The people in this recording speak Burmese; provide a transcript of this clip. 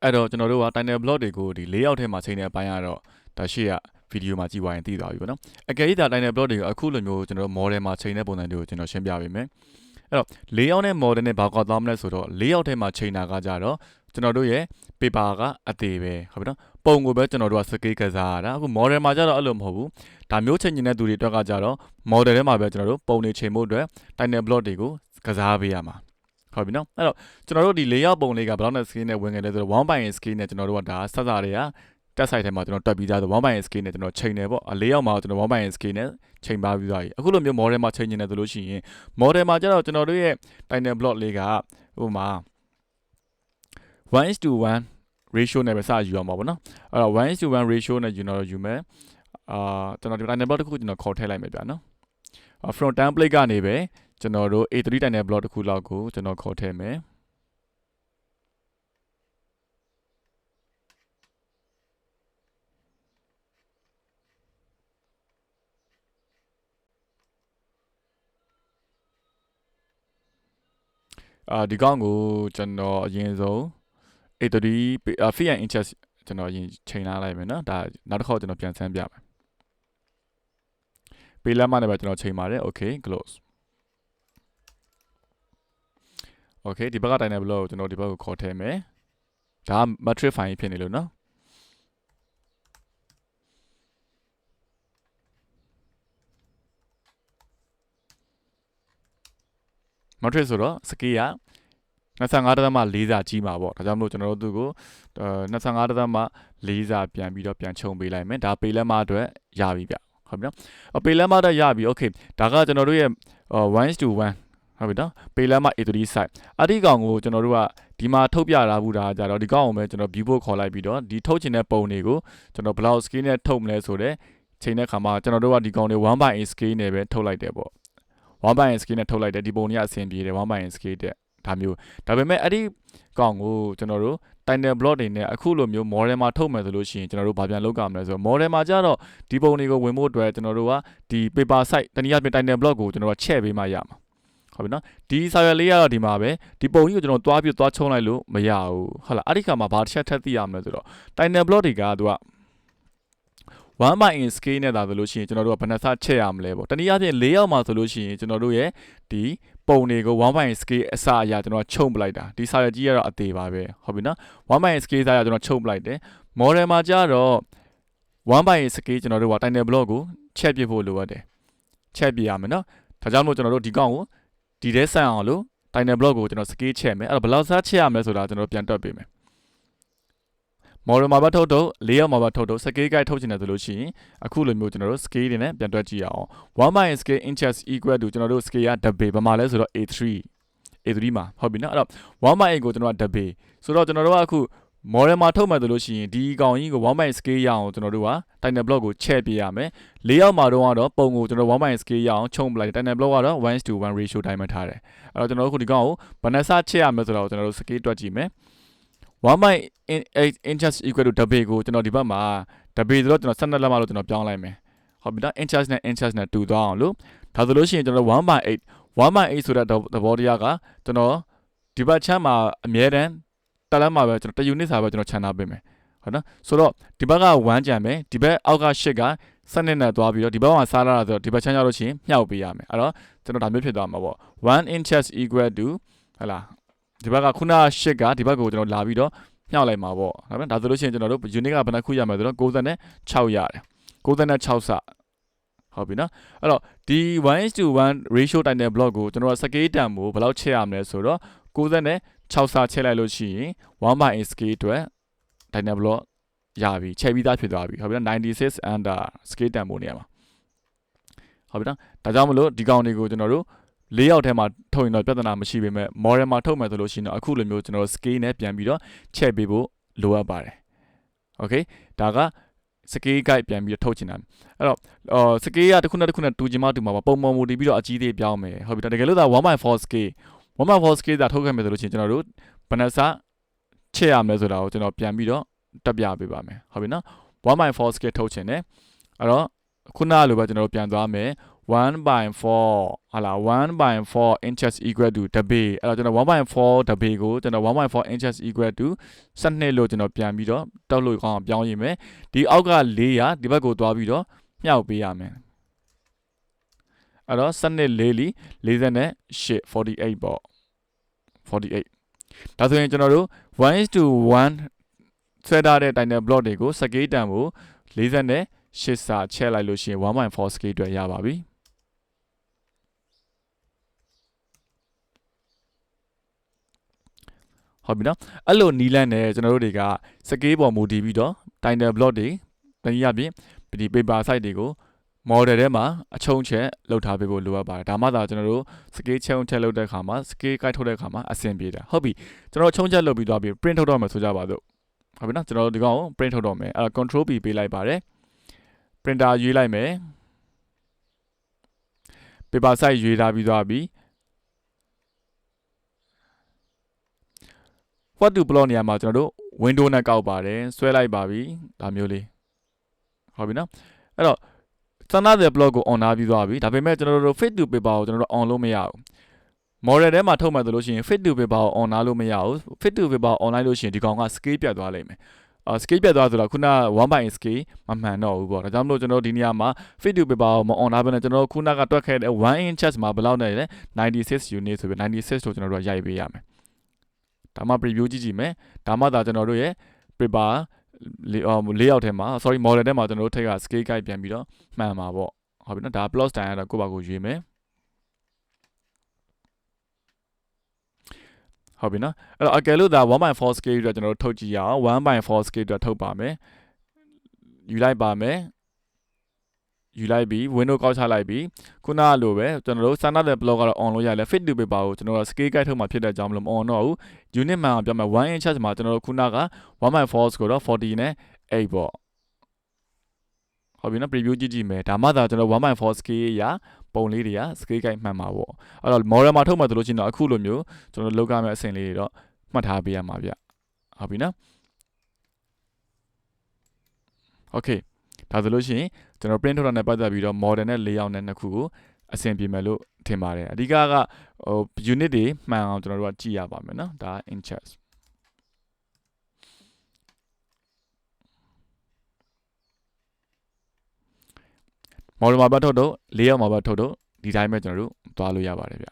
အဲ့တော့ကျွန်တော်တို့က title block တွေကိုဒီ layout ထဲမှာချိန်တဲ့အပိုင်းကတော့ဒါရှေ့က video မှာကြည့်သွားရင်သိသွားပြီပေါ့နော်အကယ်၍ဒါ title block တွေကိုအခုလိုမျိုးကျွန်တော်တို့ model မှာချိန်တဲ့ပုံစံတွေကိုကျွန်တော်ရှင်းပြပေးမယ်အဲ့တော့ layout နဲ့ model နဲ့ဘာကွာသွားမလဲဆိုတော့ layout ထဲမှာချိန်တာကကြတော့ကျွန်တော်တို့ရဲ့ paper ကအသေးပဲဟုတ်ပြီနော်ပုံကိုပဲကျွန်တော်တို့က scale ကစားရတာအခု model မှာကြတော့အဲ့လိုမဟုတ်ဘူးဒါမျိုးချိန်နေတဲ့သူတွေအတွက်ကကြတော့ model ထဲမှာပဲကျွန်တော်တို့ပုံတွေချိန်ဖို့အတွက် title block တွေကိုကစားပေးရမှာဟုတ်ပြီနော်အဲ့တော့ကျွန်တော်တို့ဒီ layout ပုံလေးကဘယ်လောက်နဲ့ scale နဲ့ဝင်ခဲ့လဲဆိုတော့ 1 by scale နဲ့ကျွန်တော်တို့ကဒါစစတွေကတက်ဆိုင်ထဲမှာကျွန်တော်တွက်ပြီးသားဆို1 by scale နဲ့ကျွန်တော်ချိန်တယ်ပေါ့ layout မှာကျွန်တော်1 by scale နဲ့ချိန်ပါပြီးသွားပြီအခုလိုမျိုး model မှာချိန်နေတယ်ဆိုလို့ရှိရင် model မှာကျတော့ကျွန်တော်တို့ရဲ့ title block လေးကဟိုမှာ1:1 ratio နဲ့ပဲစယူအောင်ပါပေါ့နော်အဲ့တော့1:1 ratio နဲ့ကျွန်တော်ယူမယ်ကျွန်တော်ဒီ title block တစ်ခုကျွန်တော်ခေါ်ထည့်လိုက်မယ်ဗျာနော်from template ကနေပဲကျွန်တော်တို့ A3 title block တစ်ခုလောက်ကိုကျွန်တော်ခေါ်ထည့်မယ်ဒီကောင်ကိုကျွန်တော်အရင်ဆုံး A3 feet and inches ကျွန်တော်အရင်ချိန်လာလိုက်မယ်နော်ဒါနောက်တစ်ခေါက်ကျွန်တော်ပြန်ဆန်းပြမယ်ပေးလက်မနဲ့ပဲကျွန်တော်ချိန်ပါတယ် okay close okay ဒီဘက်က title block ကိုကျွန်တော်ဒီဘက်ကိုခေါ်ထည့်မယ်ဒါ matrix file ဖြစ်နေလို့နော်matrix ဆိုတော့ scale က25.4 စာကြီးမှာပေါ့ဒါကြောင့်မလို့ကျွန်တော်တို့သူ့ကို25.4 စာပြန်ပြီးတော့ပြန်ခြုံပေးလိုက်မယ်ဒါပေလက်မအတွက်ရပြီဗျဟုတ်ပြီနော်ပေလက်မအတွက်ရပြီ okay ဒါကကျွန်တော်တို့ရဲ့1:1ဟုတ်ပြီနော်ပေလက်မ A3 site အဲ့ဒီကောင်ကိုကျွန်တော်တို့ကဒီမှာထုတ်ပြထားဘူးဒါကြတော့ဒီကောင်ကိုပဲကျွန်တော် view ဖို့ခေါ်လိုက်ပြီးတော့ဒီထုတ်ချင်တဲ့ပုံတွေကိုကျွန်တော် block scale နဲ့ထုတ်မလဲဆိုတော့ချိန်တဲ့ခါမှာကျွန်တော်တို့ကဒီကောင်တွေ1 by scale နဲ့ပဲထုတ်လိုက်တယ်ပေါ့1 by scale နဲ့ထုတ်လိုက်တယ်ဒီပုံတွေကအဆင်ပြေတယ်1 by scale တဲ့ဒါမျိုးဒါပေမဲ့အဲ့ဒီကောင်ကိုကျွန်တော်တို့ title block တွေနဲ့အခုလိုမျိုး model မှာထုတ်မယ်ဆိုလို့ရှိရင်ကျွန်တော်တို့ဘာပြန်လုပ်ကြမလဲဆိုတော့ model မှာကျတော့ဒီပုံတွေကိုဝင်ဖို့အတွက်ကျွန်တော်တို့ကဒီ paper site တနည်းအားဖြင့် title block ကိုကျွန်တော်တို့ချဲ့ပေးမှရမှာဟုတ်ပြီနော်ဒီစာရွက်လေးကတော့ဒီမှာပဲဒီပုံကြီးကိုကျွန်တော်သွားပြီးသွားချုံလိုက်လို့မရဘူးဟုတ်လားအဲ့ဒီခါမှာဘာတစ်ချက်ထပ်သိရမလဲဆိုတော့ title block တွေကသူက1 by scale နဲ့ဒါဆိုလို့ရှိရင်ကျွန်တော်တို့ကဘယ်နှစချက်ရမလဲပေါ့တနည်းအားဖြင့်layoutမှာဆိုလို့ရှိရင်ကျွန်တော်တို့ရဲ့ဒီပုံတွေကို1 by scale အစအရာကျွန်တော်ချုပ်ပလိုက်တာဒီစာရွက်ကြီးကတော့အသေးပါပဲဟုတ်ပြီနော်1 by scale စာရွက်ကျွန်တော်ချုပ်ပလိုက်တယ် model မှာကျတော့1 by scale ကျွန်တော်တို့က title block ကိုချက်ပြဖို့လိုအပ်တယ်ချက်ပြရမယ်နော်ဒါကြောင့်မို့ကျွန်တော်တို့ဒီကောင်ကိုဒီထဲဆန့်အောင်လို့ title block ကိုကျွန်တော် scale ချက်မယ်အဲ့တော့ဘယ်လောက်စားချက်ရမလဲဆိုတာကျွန်တော်ပြန်တွက်ပေးမယ်model မှာပဲထုတ်တော့ layout မှာပဲထုတ်တော့ scale guide ထုတ်ချင်တယ်ဆိုလို့ရှိရင်အခုလိုမျိုးကျွန်တော်တို့ scale တွေနဲ့ပြန်တွက်ကြည့်အောင်1 by scale inches equal to ကျွန်တော်တို့ scale က dB ဘာမှလဲဆိုတော့ A3 မှာဟုတ်ပြီနော်အဲ့တော့1 by 8ကိုကျွန်တော်က dB ဆိုတော့ကျွန်တော်တို့ကအခု model မှာထုတ်မယ်ဆိုလို့ရှိရင်ဒီကောင်ကြီးကို1 by scale ရအောင်ကျွန်တော်တို့က title block ကိုချဲ့ပြရမယ် layout မှာတော့ပုံကိုကျွန်တော်1 by scale ရအောင်ခြုံပလိုက် title block ကတော့ 1:1 ratio တိုင်းမှာထားတယ်အဲ့တော့ကျွန်တော်တို့အခုဒီကောင်ကိုဘယ်နှစချဲ့ရမလဲဆိုတော့ကျွန်တော်တို့ scale တွက်ကြည့်မယ်1 by 8 inches equal to dB ကိုကျွန်တော်ဒီဘက်မှာ dB ဆိုတော့ကျွန်တော်12လက်မလို့ကျွန်တော်ပြောင်းလိုက်မယ်ဟုတ်ပြီနော် inches နဲ့တူသွားအောင်လို့ဒါဆိုလို့ရှိရင်ကျွန်တော်1 by 8ဆိုတဲ့သဘောတရားကကျွန်တော်ဒီဘက်ချမ်းမှာအမြဲတမ်းတက်လက်မှာပဲကျွန်တော်1 unit စာပဲကျွန်တော်ခြံထားပေးမယ်ဟုတ်နော်ဆိုတော့ဒီဘက်က1ကျန်မယ်ဒီဘက်အောက်က8က12နဲ့သွားပြီးတော့ဒီဘက်မှာစားလာတာဆိုတော့ဒီဘက်ချမ်းရလို့ရှိရင်မြှောက်ပေးရမယ်အဲ့တော့ကျွန်တော်ဒါမျိုးဖြစ်သွားမှာပေါ့1 inches equal to ဟလာဒီဘက်ကခုန8ကဒီဘက်ကိုကျွန်တော်လာပြီးတော့မြှောက်လိုက်မှာပေါ့ဟုတ်ပြီဒါဆိုလို့ရှိရင်ကျွန်တော်တို့ unit ကဘယ်နှခုရမှာဆိုတော့96ရတယ်96စဟုတ်ပြီနော်အဲ့တော့ဒီ 1:1 ratio title block ကိုကျွန်တော်က scale တန်ကိုဘယ်လောက်ချက်ရမလဲဆိုတော့96စချက်လိုက်လို့ရှိရင်1 by scale အတွက် title block ရပြီချက်ပြီးသားဖြစ်သွားပြီဟုတ်ပြီနော်96 under scale တန်ပို့နေရမှာဟုတ်ပြီနော်ဒါကြောင့်မလို့ဒီကောင်တွေကိုကျွန်တော်တို့layout ထဲမှာထုတ်ရင်တော့ပြဿနာမရှိပေမဲ့ model မှာထုတ်မယ်ဆိုလို့ရှိရင်တော့အခုလိုမျိုးကျွန်တော် scale နဲ့ပြန်ပြီးတော့ချက်ပေးဖို့လိုအပ်ပါတယ် okay ဒါက scale guide ပြန်ပြီးတော့ထုတ်ချင်တာအဲ့တော့scale ကတစ်ခုနဲ့တူချင်မှတူမှာပါပုံမှန်မူတည်ပြီးတော့အကြီးသေးပြောင်းမယ်ဟုတ်ပြီတကယ်လို့ဒါ 1/4 scale 1/4 scale ဒါထုတ်ခဲ့မယ်ဆိုလို့ရှိရင်ကျွန်တော်တို့ဘယ်နှစချက်ရမလဲဆိုတာကိုကျွန်တော်ပြန်ပြီးတော့တက်ပြပေးပါမယ်ဟုတ်ပြီနော်1/4 scale ထုတ်ချင်တယ်အဲ့တော့ခုနကလိုပဲကျွန်တော်တို့ပြန်သွားမယ် 1/4 ဟာလား1/4 inches equal to တပေအဲ့တော့ကျွန်တော်1/4တပေကိုကျွန်တော်1/4 inches equal to 12လို့ကျွန်တော်ပြန်ပြီးတော့တောက်လို့ကောင်းအောင်ပြောင်းရည်မယ်ဒီအောက်က400ဒီဘက်ကိုသွားပြီးတော့မြှောက်ပေးရမယ်အဲ့တော့12 4လီ48 48ပေါ့48ဒါဆိုရင်ကျွန်တော်တို့1:1ဆွဲထားတဲ့ tiny block တွေကို scale တန်ကို48စာချက်လိုက်လို့ရှိရင်1/4 scale အတွက်ရပါပြီဟုတ်ပြီနော်အဲ့လိုနီးလန်းနဲ့ကျွန်တော်တို့တွေက scale ပေါ်မူတည်ပြီးတော့ tiny block တွေတနည်းအားဖြင့်ဒီ paper size တွေကို model ထဲမှာအချုံချက်လောက်ထားပေးဖို့လိုအပ်ပါတယ်ဒါမှသာကျွန်တော်တို့ scale ချုံချက်လောက်တဲ့အခါမှာ scale ကိုက်ထုတ်တဲ့အခါမှာအဆင်ပြေတယ်ဟုတ်ပြီကျွန်တော်ချုံချက်လုပ်ပြီးသွားပြီး print ထုတ်တော့မယ်ဆိုကြပါစို့ဟုတ်ပြီနော်ကျွန်တော်တို့ဒီကောင်ကို print ထုတ်တော့မယ်အဲ့တော့ control P ပေးလိုက်ပါတယ် printer ရွေးလိုက်မယ် paper size ရွေးထားပြီးသွားပြီ what to plot နေရာမှာကျွန်တော်တို့ window နဲ့ကောက်ပါတယ်ဆွဲလိုက်ပါပြီဒါမျိုးလေးဟုတ်ပြီနော်အဲ့တော့standard block ကို on ထားပြီးသွားပြီဒါပေမဲ့ကျွန်တော်တို့ fit to paper ကိုကျွန်တော်တို့ on လို့မရဘူး model ထဲမှာထုတ်မှဆိုလို့ရှိရင် fit to paper ကို on ထားလို့မရဘူး fit to paper ကို on လိုက်လို့ရှိရင်ဒီကောင်က scale ပြတ်သွားလိမ့်မယ်scale ပြတ်သွားဆိုတော့ခုန1/scale မမှန်တော့ဘူးပေါ့ဒါကြောင့်မလို့ကျွန်တော်ဒီနေရာမှာ fit to paper ကိုမ on ထားဘဲနဲ့ကျွန်တော်ခုနကတွက်ခဲ့တဲ့1 inches မှာဘယ်လောက်နဲ့လဲ96 unit ဆိုပြီး96လို့ကျွန်တော်တို့ရိုက်ပေးရမယ်ဒါမှ preview ကြည့်ကြည့်မယ်ဒါမှသာကျွန်တော်တို့ရဲ့ paper layout ထဲမှာ sorry model ထဲမှာကျွန်တော်တို့ထက်က scale guide ပြန်ပြီးတော့မှန်မှာပေါ့ဟုတ်ပြီနော်ဒါ plot style ကတော့ကိုယ့်ဘာကိုရွေးမယ်ဟုတ်ပြီနော်အဲ့တော့အကယ်လို့ဒါ 1/4 scale အတွက်ကျွန်တော်တို့ထုတ်ကြည့်ရအောင် 1/4 scale အတွက်ထုတ်ပါမယ်ယူလိုက်ပါမယ်ယူလိုက်ပြီး window ကောက်ချလိုက်ပြီးခုနကလိုပဲကျွန်တော်တို့ standard block ကတော့ on လို့ရတယ် fit to paper ကိုကျွန်တော်တို့ scale guide ထုတ်မှာဖြစ်တဲ့ကြောင့်မလို့ on တော့ဘူး unit မှန်အောင်ပြောမယ်1 inches မှာကျွန်တော်တို့ခုနက 1/4 ကိုတော့40နဲ့8ပေါ့ဟုတ်ပြီနော် preview ကြည့်ကြည့်မယ်ဒါမှသာကျွန်တော် 1/4 scale ရပုံလေးတွေက scale guide မှန်မှာပေါ့အဲ့တော့ model မှာထုတ်မှဆိုလို့ရှိရင်တော့အခုလိုမျိုးကျွန်တော်လုပ်ရမယ့်အဆင့်လေးတွေတော့မှတ်ထားပေးရမှာဗျဟုတ်ပြီနော် okay ဒါဆိုလို့ရှိရင်ကျွန်တော် print ထုတ်တာနဲ့ပတ်သက်ပြီးတော့ model နဲ့ layout နဲ့နှစ်ခုကိုအဆင်ပြေမယ်လို့ထင်ပါတယ်အဓိကကunit တွေမှန်အောင်ကျွန်တော်တို့ကကြည့်ရပါမယ်နော်ဒါ inches model မှာပဲထုတ်တော့ layout မှာပဲထုတ်တော့ဒီတိုင်းပဲကျွန်တော်တို့သွားလို့ရပါတယ်ဗျ